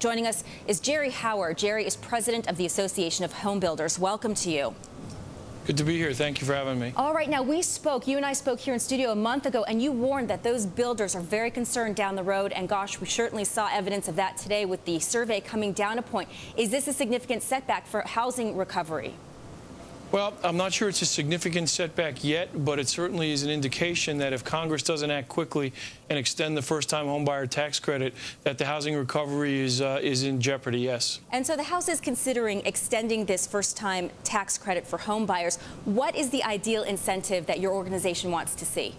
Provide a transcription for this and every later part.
Joining us is Jerry Howard. Jerry is president of the Association of Homebuilders. Welcome to you. Good to be here. Thank you for having me. All right. Now, you and I spoke here in studio a month ago, and you warned that those builders are very concerned down the road. And gosh, we certainly saw evidence of that today with the survey coming down a point. Is this a significant setback for housing recovery? Well, I'm not sure it's a significant setback yet, but it certainly is an indication that if Congress doesn't act quickly and extend the first-time homebuyer tax credit, that the housing recovery is in jeopardy, yes. And so the House is considering extending this first-time tax credit for homebuyers. What is the ideal incentive that your organization wants to see?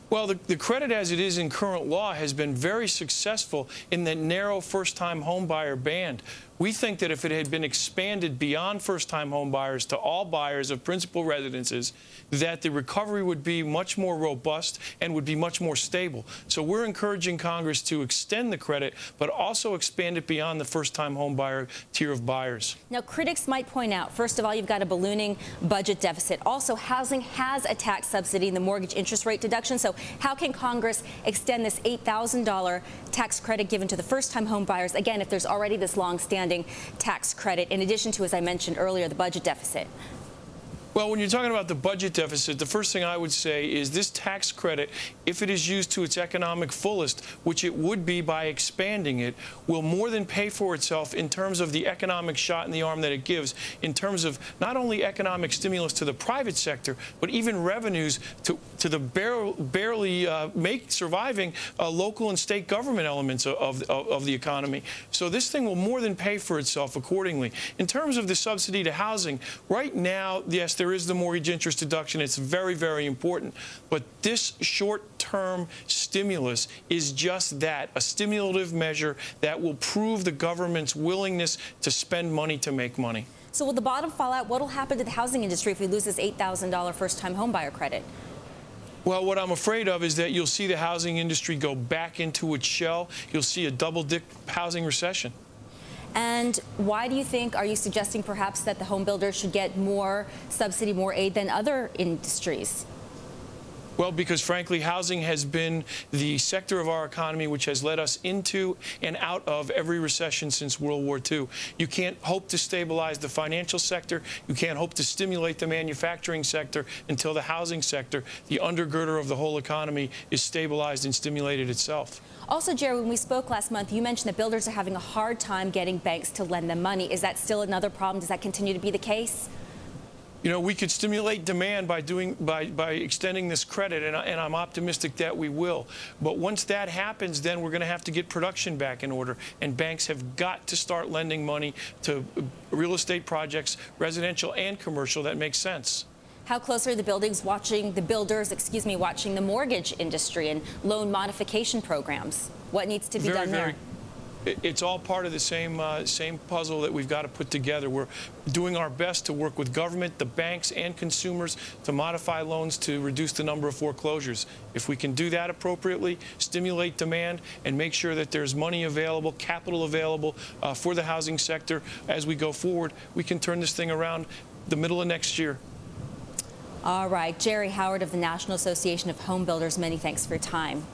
Well, the credit as it is in current law has been very successful in the narrow first-time homebuyer band. We think that if it had been expanded beyond first-time homebuyers to all buyers of principal residences, that the recovery would be much more robust and would be much more stable. So we're encouraging Congress to extend the credit, but also expand it beyond the first-time homebuyer tier of buyers. Now, critics might point out, first of all, you've got a ballooning budget deficit. Also, housing has a tax subsidy in the mortgage interest rate deduction. So how can Congress extend this $8,000 tax credit given to the first-time homebuyers, again, if there's already this long-standing tax credit, in addition to, as I mentioned earlier, the budget deficit? Well, when you're talking about the budget deficit, the first thing I would say is this tax credit, if it is used to its economic fullest, which it would be by expanding it, will more than pay for itself in terms of the economic shot in the arm that it gives, in terms of not only economic stimulus to the private sector, but even revenues to the barely surviving local and state government elements of the economy. So this thing will more than pay for itself accordingly. In terms of the subsidy to housing, right now, yes, there is the mortgage interest deduction. It's very, very important. But this short-term stimulus is just that, a stimulative measure that will prove the government's willingness to spend money to make money. So will the bottom fall out? What will happen to the housing industry if we lose this $8,000 first-time homebuyer credit? Well, what I'm afraid of is that you'll see the housing industry go back into its shell. You'll see a double-dip housing recession. And why do you think, are you suggesting perhaps that the home builders should get more subsidy, more aid than other industries? Well, because frankly, housing has been the sector of our economy which has led us into and out of every recession since World War II. You can't hope to stabilize the financial sector. You can't hope to stimulate the manufacturing sector until the housing sector, the undergirder of the whole economy, is stabilized and stimulated itself. Also, Jerry, when we spoke last month, you mentioned that builders are having a hard time getting banks to lend them money. Is that still another problem? Does that continue to be the case? You know, we could stimulate demand by extending this credit, and I'm optimistic that we will. But once that happens, then we're going to have to get production back in order, and banks have got to start lending money to real estate projects, residential and commercial, that makes sense. How close are the builders watching the mortgage industry and loan modification programs? What needs to be done there? It's all part of the same puzzle that we've got to put together. We're doing our best to work with government, the banks, and consumers to modify loans to reduce the number of foreclosures. If we can do that appropriately, stimulate demand, and make sure that there's money available, capital available for the housing sector as we go forward, we can turn this thing around the middle of next year. All right. Jerry Howard of the National Association of Home Builders, many thanks for your time.